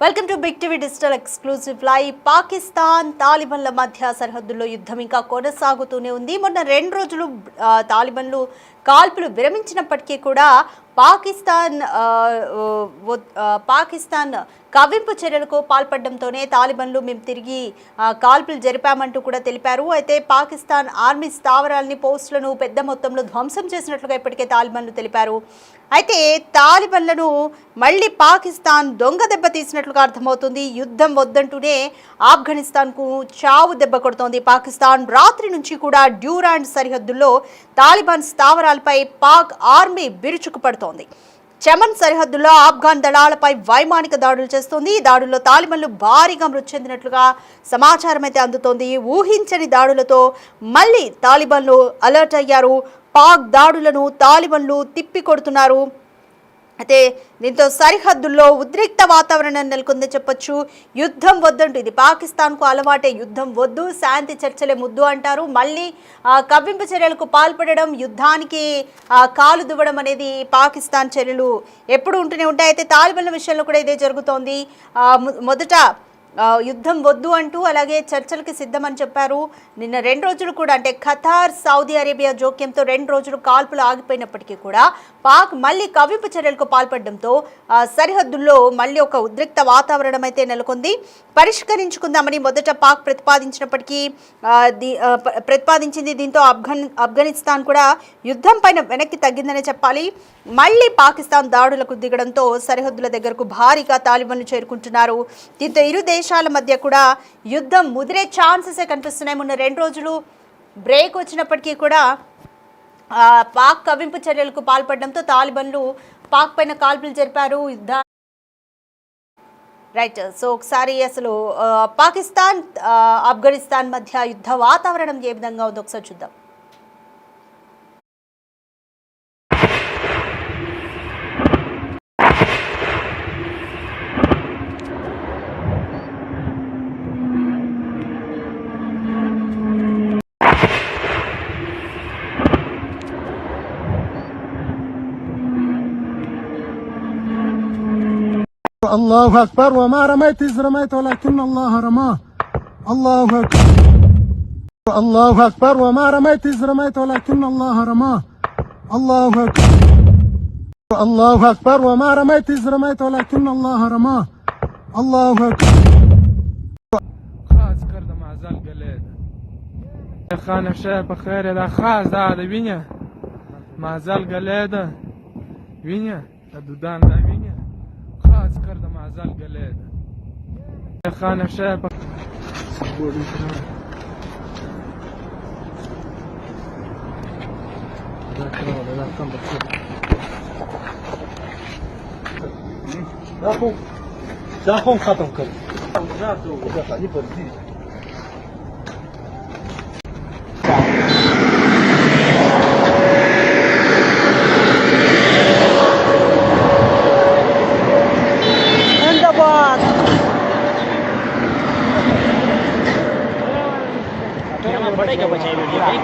Welcome to big TV digital exclusive live. Pakistan తాలిబన్ల మధ్య సరిహద్దుల్లో యుద్ధం ఇంకా కొనసాగుతూనే ఉంది. మొన్న 2 రోజులు తాలిబన్లు కాల్పులు విరమించినప్పటికీ కూడా పాకిస్తాన్ కవ్వింపు చర్యలకు పాల్పడడంతోనే తాలిబన్లు మేము తిరిగి కాల్పులు జరిపామంటూ కూడా తెలిపారు. అయితే పాకిస్తాన్ ఆర్మీ స్థావరాలని పోస్టులను పెద్ద మొత్తంలో ధ్వంసం చేసినట్లుగా ఇప్పటికే తాలిబన్లు తెలిపారు. అయితే తాలిబన్లను మళ్ళీ పాకిస్తాన్ దొంగ దెబ్బ తీసినట్లుగా అర్థమవుతుంది. యుద్ధం వద్దంటూనే ఆఫ్ఘనిస్తాన్కు చావు దెబ్బ కొడుతోంది పాకిస్తాన్. రాత్రి నుంచి కూడా డ్యూరాండ్ సరిహద్దుల్లో తాలిబాన్ స్థావరాలపై పాక్ ఆర్మీ విరుచుకుపడుతోంది. చమన్ సరిహద్దుల్లో ఆఫ్ఘాన్ దళాలపై వైమానిక దాడులు చేస్తోంది. ఈ దాడుల్లో తాలిబన్లు భారీగా మృతి చెందినట్లుగా సమాచారం అయితే అందుతోంది. ఊహించని దాడులతో మళ్ళీ తాలిబన్లు అలర్ట్ అయ్యారు. పాక్ దాడులను తాలిబన్లు తిప్పికొడుతున్నారు. అయితే దీంతో సరిహద్దుల్లో ఉద్రిక్త వాతావరణం నెలకొందని చెప్పొచ్చు. యుద్ధం వద్దంటూ ఇది పాకిస్తాన్కు అలవాటే. యుద్ధం వద్దు, శాంతి చర్చలే ముద్దు అంటారు. మళ్ళీ కవ్వింపు చర్యలకు పాల్పడడం, యుద్ధానికి కాలు దువ్వడం అనేది పాకిస్తాన్ చర్యలు ఎప్పుడు ఉంటూనే ఉంటాయి. అయితే తాలిబన్ల విషయంలో కూడా ఇదే జరుగుతోంది. మొదట యుద్ధం వద్దు అంటూ అలాగే చర్చలకి సిద్ధమని చెప్పారు. నిన్న 2 రోజులు కూడా అంటే ఖతార్, సౌదీ అరేబియా జోక్యంతో 2 రోజులు కాల్పులు ఆగిపోయినప్పటికీ కూడా పాక్ మళ్ళీ కవ్వింపు చర్యలకు పాల్పడడంతో సరిహద్దుల్లో మళ్ళీ ఒక ఉద్రిక్త వాతావరణం అయితే నెలకొంది. పరిష్కరించుకుందామని మొదట పాక్ ప్రతిపాదించింది. దీంతో ఆఫ్ఘనిస్తాన్ కూడా యుద్ధం పైన వెనక్కి తగ్గిందనే చెప్పాలి. మళ్ళీ పాకిస్తాన్ దాడులకు దిగడంతో సరిహద్దుల దగ్గరకు భారీగా తాలిబన్లు చేరుకుంటున్నారు. దీంతో ఇరు దేశాల మధ్య కూడా యుద్ధం ముదిరే ఛాన్సెస్ కనిపిస్తున్నాయి. మొన్న 2 రోజులు బ్రేక్ వచ్చినప్పటికీ కూడా పాక్ కవ్వింపు చర్యలకు పాల్పడడంతో తాలిబన్లు పాక్ పైన కాల్పులు జరిపారు. రైట్. సో ఒకసారి అసలు పాకిస్తాన్ ఆఫ్ఘనిస్తాన్ మధ్య యుద్ధ వాతావరణం ఏ విధంగా ఉందో ఒకసారి చూద్దాం. الله أكبر وما رميت إذ رميت ولكن الله رماه. الله أكبر الله أكبر وما رميت إذ رميت ولكن الله رماه. الله أكبر الله أكبر وما رميت إذ رميت ولكن الله رماه. الله أكبر خاص کرده معزل گلید خانه شای بخیر دا خاص دا وینه معزل گلید وینه دودان دا وینه خاص کرده معزل گلید خانه شای خون ختم کرد. خالی پرسی. जिंदाबाद.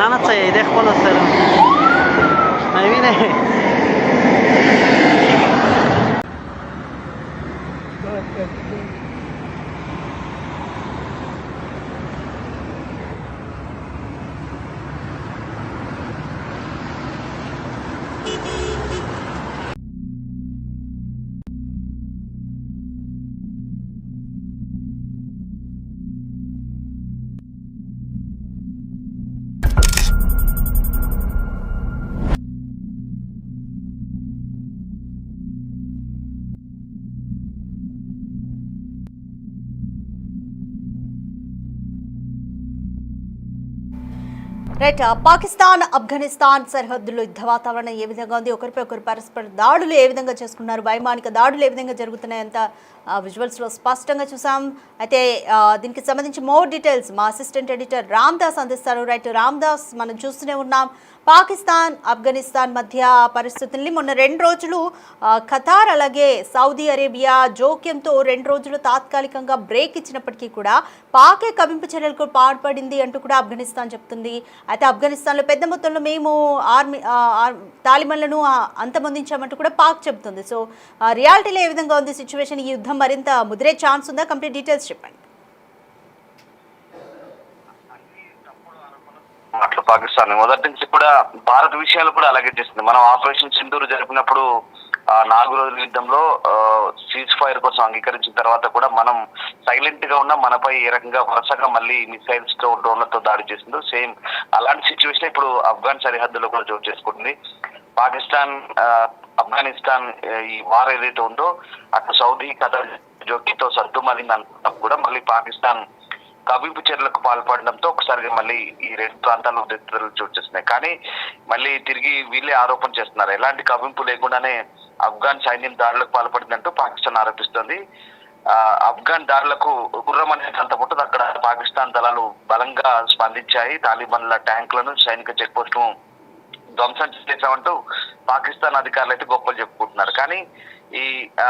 नाना चाहिए देख बोलो सर नहीं नहीं రైట్. పాకిస్తాన్ ఆఫ్ఘనిస్తాన్ సరిహద్దులో యుద్ధ వాతావరణం ఏ విధంగా ఉంది, ఒకరిపై ఒకరు పరస్పర దాడులు ఏ విధంగా చేసుకున్నారు, వైమానిక దాడులు ఏ విధంగా జరుగుతున్నాయంత విజువల్స్లో స్పష్టంగా చూసాం. అయితే దీనికి సంబంధించి మోర్ డీటెయిల్స్ మా అసిస్టెంట్ ఎడిటర్ రామ్దాస్ అందిస్తారు. రైట్ రామ్దాస్, మనం చూస్తూనే ఉన్నాం పాకిస్తాన్ ఆఫ్ఘనిస్తాన్ మధ్య పరిస్థితుల్ని. మొన్న 2 రోజులు ఖతార్ అలాగే సౌదీ అరేబియా జోక్యంతో 2 రోజులు తాత్కాలికంగా బ్రేక్ ఇచ్చినప్పటికీ కూడా పాకే కవింపు చర్యలకు పాల్పడింది అంటూ కూడా ఆఫ్ఘనిస్తాన్ చెప్తుంది. అయితే ఆఫ్ఘనిస్తాన్లో పెద్ద మొత్తంలో మేము తాలిబన్లను అంతమొందించామంటూ కూడా పాక్ చెబుతుంది. సో రియాలిటీలో ఏ విధంగా ఉంది సిచ్యువేషన్? ఈ యుద్ధం మరింత ముదిరే ఛాన్స్ ఉందా? కంప్లీట్ డీటెయిల్స్ చెప్పండి. అట్లా పాకిస్తాన్ మొదటి నుంచి కూడా భారత్ విషయాలు కూడా అలాగే చేస్తుంది. మనం ఆపరేషన్ సింధూర్ జరిపినప్పుడు 4 రోజుల యుద్ధంలో సీజ్ ఫైర్ కోసం అంగీకరించిన తర్వాత కూడా మనం సైలెంట్ గా ఉన్న మనపై ఏ రకంగా వరుసగా మళ్ళీ మిసైల్స్ తో డ్రోన్లతో దాడి చేసిందో సేమ్ అలాంటి సిచ్యువేషన్ ఇప్పుడు ఆఫ్ఘన్ సరిహద్దులో కూడా చోటు చేసుకుంటుంది. పాకిస్తాన్ ఆఫ్ఘనిస్తాన్ ఈ వార్ ఏదైతే ఉందో అటు సౌదీ ఖతర్ జోకితో సర్దుమలింది అనుకున్నా కూడా మళ్ళీ పాకిస్తాన్ కవింపు చర్యలకు పాల్పడడంతో ఒకసారిగా మళ్ళీ ఈ 2 ప్రాంతాల్లో ఉద్రిక్తతలు చోటు చేస్తున్నాయి. కానీ మళ్ళీ తిరిగి వీళ్ళే ఆరోపణ చేస్తున్నారు, ఎలాంటి కవింపు లేకుండానే ఆఫ్ఘన్ సైన్యం దాడులకు పాల్పడిందంటూ పాకిస్తాన్ ఆరోపిస్తోంది. ఆఫ్ఘన్ దాడులకు గుర్రం అనేది అంత ఉంటుంది, అక్కడ పాకిస్తాన్ దళాలు బలంగా స్పందించాయి. తాలిబాన్ల ట్యాంకులను సైనిక చెక్ పోస్టును ధ్వంసం చేశామంటూ పాకిస్తాన్ అధికారులు అయితే గొప్పలు చెప్పుకుంటున్నారు. కానీ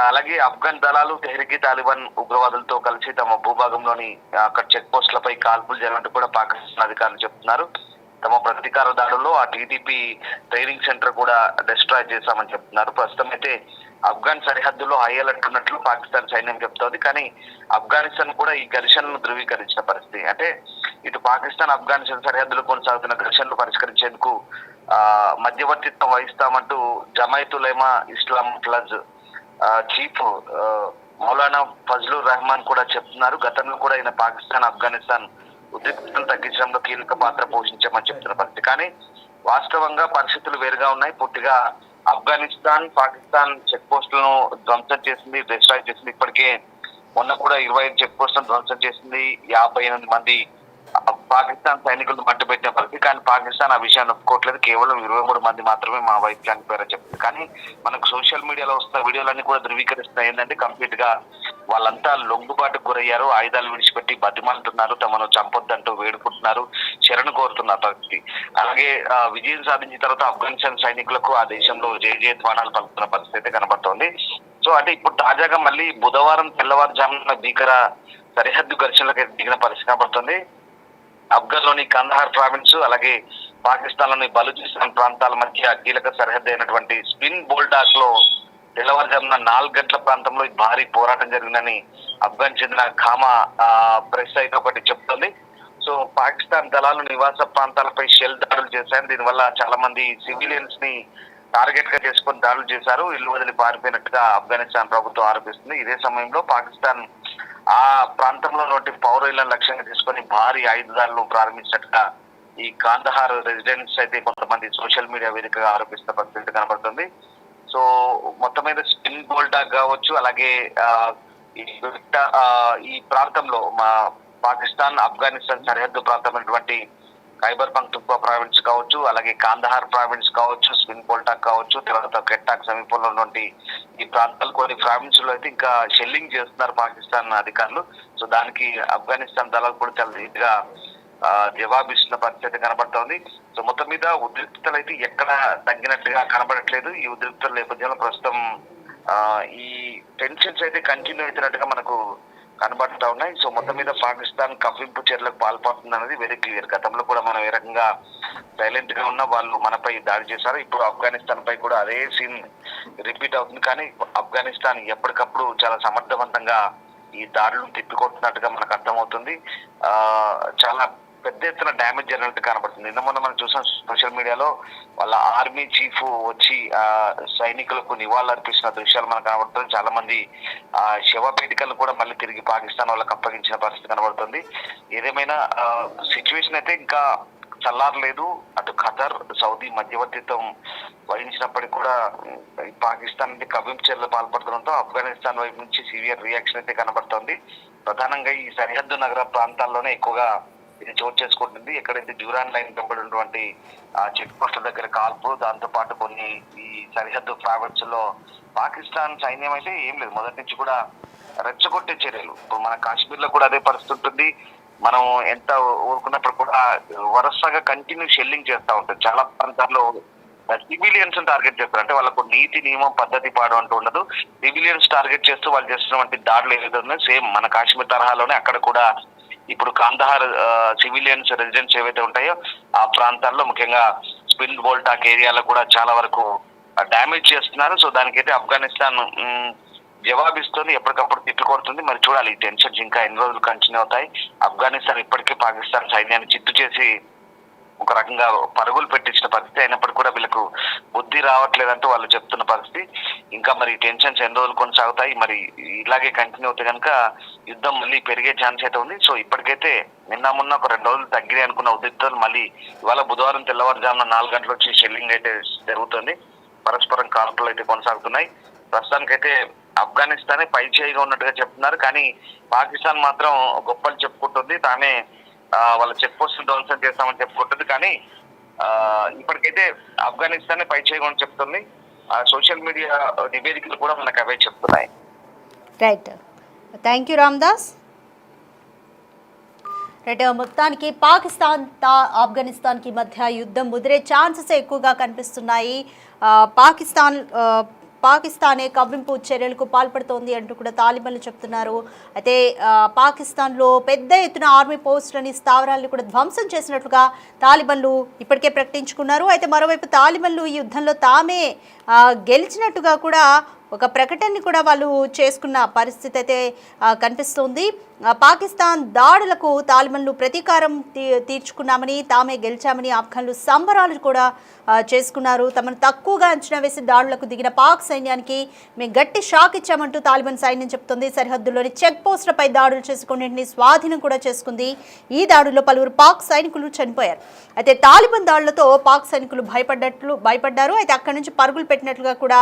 అలాగే ఆఫ్ఘన్ దళాలు తెహ్రీకి తాలిబాన్ ఉగ్రవాదులతో కలిసి తమ భూభాగంలోని అక్కడ చెక్ పోస్టులపై కాల్పులు జరిగినట్టు కూడా పాకిస్తాన్ అధికారులు చెప్తున్నారు. తమ ప్రతీకార దాడుల్లో ఆ టీటీపీ ట్రైనింగ్ సెంటర్ కూడా డిస్ట్రాయ్ చేశామని చెప్తున్నారు. ప్రస్తుతం అయితే ఆఫ్ఘన్ సరిహద్దులో హై అలర్ట్ ఉన్నట్లు పాకిస్తాన్ సైన్యం చెప్తోంది. కానీ ఆఫ్ఘనిస్తాన్ కూడా ఈ ఘర్షణను ధృవీకరించిన పరిస్థితి. అంటే ఇటు పాకిస్తాన్ ఆఫ్ఘనిస్తాన్ సరిహద్దులో కొనసాగుతున్న ఘర్షణలు పరిష్కరించేందుకు మధ్యవర్తిత్వం వహిస్తామంటూ జమైత్ ఉలమా ఇస్లాం ప్లస్ చీఫ్ మౌలానా ఫజ్లుర్ రెహమాన్ కూడా చెప్తున్నారు. గతంలో కూడా ఆయన పాకిస్తాన్ ఆఫ్ఘనిస్తాన్ ఉద్రిక్తతను తగ్గించడంలో కీలక పాత్ర పోషించామని చెప్తున్న పరిస్థితి. కానీ వాస్తవంగా పరిస్థితులు వేరుగా ఉన్నాయి. పూర్తిగా ఆఫ్ఘనిస్తాన్ పాకిస్తాన్ చెక్ పోస్టులను ధ్వంసం చేసింది, డిస్ట్రాయ్ చేసింది. ఇప్పటికే మొన్న కూడా 25 చెక్ పోస్టులను ధ్వంసం చేసింది. 58 మంది పాకిస్తాన్ సైనికులను మట్టుపెట్టిన పరిస్థితి. కానీ పాకిస్తాన్ ఆ విషయాన్ని ఒప్పుకోవట్లేదు. కేవలం 23 మంది మాత్రమే మా వైపు చనిపోయారని చెప్తుంది. కానీ మనకు సోషల్ మీడియాలో వస్తున్న వీడియోలన్నీ కూడా ధృవీకరిస్తున్నాయి. ఏంటంటే కంప్లీట్ గా వాళ్ళంతా లొంగుబాటుకు గురయ్యారు, ఆయుధాలు విడిచిపెట్టి బతిమాలుతున్నారు, తమను చంపొద్దంటూ వేడుకుంటున్నారు, శరణు కోరుతున్న పరిస్థితి. అలాగే విజయం సాధించిన తర్వాత ఆఫ్ఘనిస్తాన్ సైనికులకు ఆ దేశంలో జయధ్వానాలు పలుకుతున్న పరిస్థితి అయితే కనబడుతోంది. సో అంటే ఇప్పుడు తాజాగా మళ్ళీ బుధవారం తెల్లవారుజామున భీకర సరిహద్దు ఘర్షణలకు దిగిన పరిస్థితి కనబడుతుంది. ఆఫ్ఘన్ లోని కందహార్ ప్రావిన్స్ అలాగే పాకిస్తాన్ లోని బలూచిస్తాన్ ప్రాంతాల మధ్య కీలక సరిహద్దు అయినటువంటి స్పిన్ బోల్డాక్ లో తెల్లవారుజామున 4 గంటల ప్రాంతంలో భారీ పోరాటం జరిగిందని ఆఫ్ఘన్ చెందిన ఖామా ప్రెస్ అయితే ఒకటి చెప్తుంది. సో పాకిస్తాన్ దళాలు నివాస ప్రాంతాలపై షెల్ దాడులు చేశారు. దీనివల్ల చాలా మంది సివిలియన్స్ ని టార్గెట్ గా చేసుకుని దాడులు చేశారు, ఇల్లు వదిలి పారిపోయినట్టుగా ఆఫ్ఘనిస్తాన్ ప్రభుత్వం ఆరోపిస్తుంది. ఇదే సమయంలో పాకిస్తాన్ ఆ ప్రాంతంలో పౌరులను లక్ష్యంగా తీసుకొని భారీ ఆయుధాలను ప్రారంభించినట్టుగా ఈ కాందహార్ రెసిడెంట్స్ అయితే కొంతమంది సోషల్ మీడియా వేదికగా ఆరోపిస్తున్న పరిస్థితి కనబడుతుంది. సో మొత్తం మీద స్పిన్ బోల్డాక్ కావచ్చు, అలాగే ఈ ప్రాంతంలో మా పాకిస్తాన్ ఆఫ్ఘనిస్తాన్ సరిహద్దు ప్రాంతమైనటువంటి ఖైబర్ పఖ్తూన్ఖ్వా ప్రావిన్స్ కావచ్చు, అలాగే కాందహార్ ప్రావిన్స్ కావచ్చు, స్పిన్ బోల్డాక్ కావచ్చు, తర్వాత కెట్టాక్ సమీపంలో ఉన్నటువంటి ఈ ప్రాంతాలు కొన్ని ప్రావిన్స్ లో అయితే ఇంకా షెల్లింగ్ చేస్తున్నారు పాకిస్తాన్ అధికారులు. సో దానికి ఆఫ్ఘనిస్తాన్ దళాలు కూడా చాలా నీట్గా జవాబిస్తున్న పరిస్థితి కనబడుతోంది. సో మొత్తం మీద ఉద్రిక్తతలు అయితే ఎక్కడ తగ్గినట్టుగా కనబడట్లేదు. ఈ ఉద్రిక్తల నేపథ్యంలో ప్రస్తుతం ఈ టెన్షన్స్ అయితే కంటిన్యూ అవుతున్నట్టుగా మనకు కనబడుతూ ఉన్నాయి. సో మొత్తం మీద పాకిస్తాన్ కవ్వింపు చర్యలకు పాల్పడుతుంది అనేది వెరీ క్లియర్. గతంలో కూడా మనం ఏ రకంగా సైలెంట్ గా ఉన్న వాళ్ళు మనపై దాడి చేశారు, ఇప్పుడు ఆఫ్ఘనిస్తాన్ పై కూడా అదే సీన్ రిపీట్ అవుతుంది. కానీ ఆఫ్ఘనిస్తాన్ ఎప్పటికప్పుడు చాలా సమర్థవంతంగా ఈ దాడులను తిప్పికొట్టున్నట్టుగా మనకు అర్థమవుతుంది. చాలా పెద్ద ఎత్తున డ్యామేజ్ జరిగినట్టు కనబడుతుంది. నిన్న మొన్న మనం చూసాం సోషల్ మీడియాలో వాళ్ళ ఆర్మీ చీఫ్ వచ్చి సైనికులకు నివాళులు అర్పిస్తున్న దృశ్యాలు మనకు కనబడుతుంది. చాలా మంది శవపేటికలను కూడా మళ్ళీ తిరిగి పాకిస్తాన్ వాళ్ళకి అప్పగించిన పరిస్థితి కనబడుతుంది. ఏదేమైనా సిచ్యువేషన్ అయితే ఇంకా చల్లారలేదు. అటు ఖతర్ సౌదీ మధ్యవర్తిత్వం వహించినప్పటికీ కూడా పాకిస్తాన్ నుంచి కవ్వింపు చర్యలు పాల్పడుతుండటంతో ఆఫ్ఘనిస్తాన్ వైపు నుంచి సివియర్ రియాక్షన్ అయితే కనబడుతోంది. ప్రధానంగా ఈ సరిహద్దు నగర ప్రాంతాల్లోనే ఎక్కువగా ఇది చోటు చేసుకుంటుంది. ఎక్కడైతే డ్యూరాన్ లైన్ వెంబడినటువంటి చెక్ పోస్టుల దగ్గర కాల్పు, దాంతో పాటు కొన్ని ఈ సరిహద్దు ప్రావిన్స్ లో పాకిస్తాన్ సైన్యం అయితే ఏం లేదు, మొదటి నుంచి కూడా రెచ్చగొట్టే చర్యలు. ఇప్పుడు మన కాశ్మీర్ లో కూడా అదే పరిస్థితి ఉంటుంది. మనం ఎంత ఊరుకున్నప్పుడు కూడా వరుసగా కంటిన్యూ షెల్లింగ్ చేస్తూ ఉంటుంది. చాలా ప్రాంతాల్లో సివిలియన్స్ టార్గెట్ చేస్తారు. అంటే వాళ్ళకు నీతి నియమం పద్ధతి పాడు అంటూ ఉండదు. సివిలియన్స్ టార్గెట్ చేస్తూ వాళ్ళు చేస్తున్నటువంటి దాడులు ఏదైతే ఉన్నాయో సేమ్ మన కాశ్మీర్ తరహాలోనే అక్కడ కూడా ఇప్పుడు కాందహార్ సివిలియన్స్ రెసిడెన్స్ ఏవైతే ఉంటాయో ఆ ప్రాంతాల్లో ముఖ్యంగా స్పిన్ బోల్టాక్ ఏరియాలో కూడా చాలా వరకు డ్యామేజ్ చేస్తున్నారు. సో దానికైతే ఆఫ్ఘనిస్తాన్ జవాబిస్తుంది, ఎప్పటికప్పుడు తిట్లు కొడుతుంది. మరి చూడాలి ఈ టెన్షన్స్ ఇంకా ఎన్ని రోజులు కంటిన్యూ అవుతాయి. ఆఫ్ఘనిస్తాన్ ఇప్పటికే పాకిస్తాన్ సైన్యాన్ని చిత్తు చేసి ఒక రకంగా పరుగులు పెట్టించిన పరిస్థితి అయినప్పటికీ కూడా వీళ్ళకు బుద్ధి రావట్లేదంటూ వాళ్ళు చెప్తున్న పరిస్థితి. ఇంకా మరి టెన్షన్స్ ఎన్ని రోజులు కొనసాగుతాయి, మరి ఇలాగే కంటిన్యూ అవుతే కనుక యుద్ధం మళ్ళీ పెరిగే ఛాన్స్ అయితే ఉంది. సో ఇప్పటికైతే నిన్న మొన్న ఒక 2 రోజులు తగ్గిరే అనుకున్న ఉద్రిక్తతలు మళ్ళీ ఇవాళ బుధవారం తెల్లవారుజామున 4 గంటల వచ్చి షెల్లింగ్ అయితే జరుగుతుంది. పరస్పరం కాల్పులు అయితే కొనసాగుతున్నాయి. ప్రస్తుతానికైతే ఆఫ్ఘనిస్తానే పై చేయిగా ఉన్నట్టుగా చెప్తున్నారు, కానీ పాకిస్తాన్ మాత్రం గొప్పలు చెప్పుకుంటుంది. తానే వాళ్ళ చెక్ పోస్ట్ ధ్వంసం చేస్తామని చెప్పుకుంటుంది. కానీ ఇప్పటికైతే ఆఫ్ఘనిస్తాన్ పై చేయమని చెప్తుంది. సోషల్ మీడియా నివేదికలు కూడా మనకు అవే చెప్తున్నాయి. Right, thank you Ramdas. Right, మొత్తానికి పాకిస్తాన్ ఆఫ్ఘనిస్తాన్కి మధ్య యుద్ధం ముదిరే ఛాన్సెస్ ఎక్కువగా కనిపిస్తున్నాయి. పాకిస్తానే కవ్వింపు చర్యలకు పాల్పడుతోంది అంటూ కూడా తాలిబన్లు చెప్తున్నారు. అయితే పాకిస్తాన్లో పెద్ద ఎత్తున ఆర్మీ పోస్టులని స్థావరాలను కూడా ధ్వంసం చేసినట్లుగా తాలిబన్లు ఇప్పటికే ప్రకటించుకున్నారు. అయితే మరోవైపు తాలిబన్లు ఈ యుద్ధంలో తామే గెలిచినట్టుగా కూడా ఒక ప్రకటనని కూడా వాళ్ళు చేసుకున్న పరిస్థితి అయితే కనిపిస్తుంది. పాకిస్తాన్ దాడులకు తాలిబన్లు ప్రతీకారం తీర్చుకున్నామని, తామే గెలిచామని ఆఫ్ఘన్లు సంబరాలు కూడా చేసుకున్నారు. తమను తక్కువగా అంచనా వేసి దాడులకు దిగిన పాక్ సైన్యానికి మేము గట్టి షాక్ ఇచ్చామంటూ తాలిబాన్ సైన్యం చెప్తుంది. సరిహద్దుల్లోని చెక్ పోస్టులపై దాడులు చేసి కొన్నింటిని స్వాధీనం కూడా చేసుకుంది. ఈ దాడుల్లో పలువురు పాక్ సైనికులు చనిపోయారు. అయితే తాలిబాన్ దాడులతో పాక్ సైనికులు భయపడ్డారు. అయితే అక్కడి నుంచి పరుగులు పెట్టినట్లుగా కూడా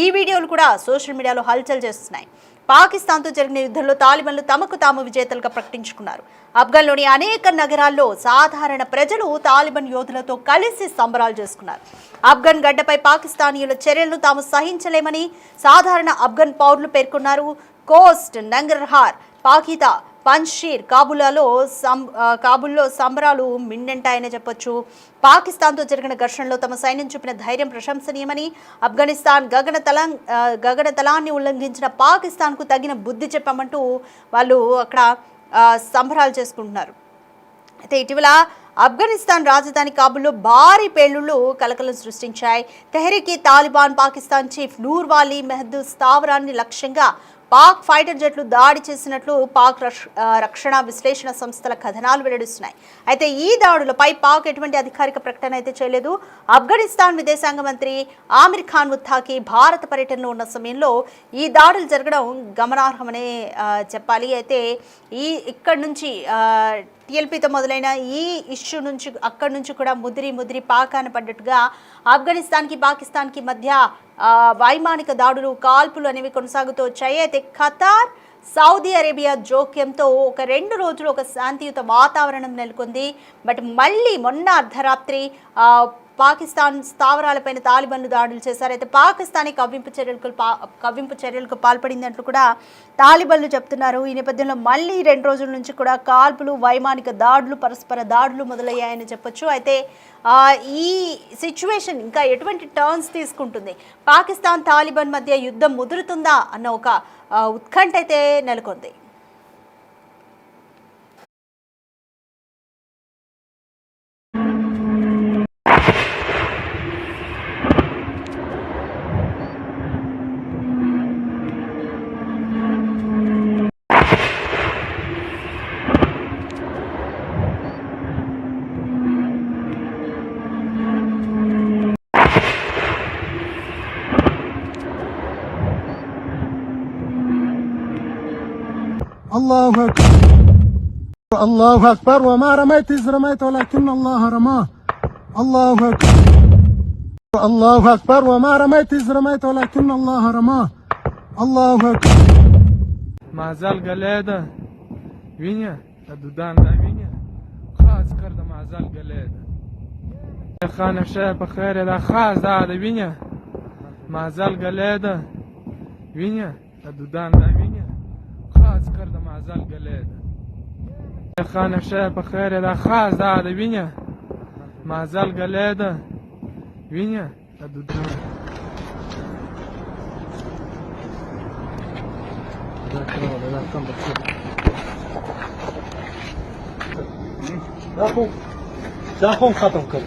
ఈ వీడియోలు కూడా సోషల్ మీడియాలో హల్చల్ చేస్తున్నాయి. పాకిస్తాన్తో జరిగిన యుద్ధంలో తాలిబన్లు తమకు తాము విజేతలుగా ప్రకటించుకున్నారు. ఆఫ్ఘన్లోని అనేక నగరాల్లో సాధారణ ప్రజలు తాలిబాన్ యోధులతో కలిసి సంబరాలు చేసుకున్నారు. ఆఫ్ఘన్ గడ్డపై పాకిస్తానీయుల చర్యలను తాము సహించలేమని సాధారణ ఆఫ్ఘన్ పౌరులు పేర్కొన్నారు. కోస్ట్, నంగర్హార్, పాకితా, పంజ్షీర్, కాబుల్లో సంబరాలు మిన్నెంటాయనే చెప్పొచ్చు. పాకిస్తాన్తో జరిగిన ఘర్షణలో తమ సైన్యం చూపిన ధైర్యం ప్రశంసనీయమని, ఆఫ్ఘనిస్తాన్ గగనతలాన్ని ఉల్లంఘించిన పాకిస్తాన్కు తగిన బుద్ధి చెప్పామంటూ వాళ్ళు అక్కడ సంబరాలు చేసుకుంటున్నారు. అయితే ఇటీవల ఆఫ్ఘనిస్తాన్ రాజధాని కాబుల్లో భారీ పేలుళ్లు కలకలం సృష్టించాయి. తెహ్రీక్ తాలిబాన్ పాకిస్తాన్ చీఫ్ నూర్ వాలీ మెహదూద్ స్థావరాన్ని లక్ష్యంగా పాక్ ఫైటర్ జెట్లు దాడి చేసినట్లు పాక్ రక్షణ విశ్లేషణ సంస్థల కథనాలు వెల్లడిస్తున్నాయి. అయితే ఈ దాడులపై పాక్ ఎటువంటి అధికారిక ప్రకటన అయితే చేయలేదు. ఆఫ్ఘనిస్తాన్ విదేశాంగ మంత్రి ఆమిర్ ఖాన్ ముత్తాకి భారత పర్యటనలో ఉన్న సమయంలో ఈ దాడులు జరగడం గమనార్హమనే చెప్పాలి. అయితే ఇక్కడి నుంచి టీఎల్పీతో మొదలైన ఈ ఇష్యూ నుంచి అక్కడి నుంచి కూడా ముదిరి పాకాన పడ్డట్టుగా ఆఫ్ఘనిస్తాన్కి పాకిస్తాన్కి మధ్య వైమానిక దాడులు, కాల్పులు అనేవి కొనసాగుతూ వచ్చాయి. అయితే ఖతార్, సౌదీ అరేబియా జోక్యంతో ఒక 2 రోజులు ఒక శాంతియుత వాతావరణం నెలకొంది. బట్ మళ్ళీ మొన్న అర్ధరాత్రి పాకిస్తాన్ స్థావరాలపైన తాలిబాన్లు దాడులు చేశారు. అయితే పాకిస్తానీ కవ్వింపు చర్యలకు పాల్పడిందంటూ కూడా తాలిబాన్లు చెప్తున్నారు. ఈ నేపథ్యంలో మళ్ళీ 2 రోజుల నుంచి కూడా కాల్పులు, వైమానిక దాడులు, పరస్పర దాడులు మొదలయ్యాయని చెప్పొచ్చు. అయితే ఈ సిచ్యువేషన్ ఇంకా ఎటువంటి టర్న్స్ తీసుకుంటుంది, పాకిస్తాన్ తాలిబాన్ మధ్య యుద్ధం ముదురుతుందా అన్న ఒక ఉత్కంఠ అయితే నెలకొంది. الله أكبر وما رميت إذ رميت ولكن الله رماه. الله أكبر وما رميت إذ رميت ولكن الله رماه. الله أكبر. ما زال قليده وينيا الدودان ده وينيا خاص كرده ما زال قليده يا خانه شايف خير ده خاص ده وينيا ما زال قليده وينيا الدودان ده وينيا خاص كرده ما زال قليده يا خانه شايف خير ده خاص ده وينيا ما زال قليده وينيا الدودان जाखों खत्म कर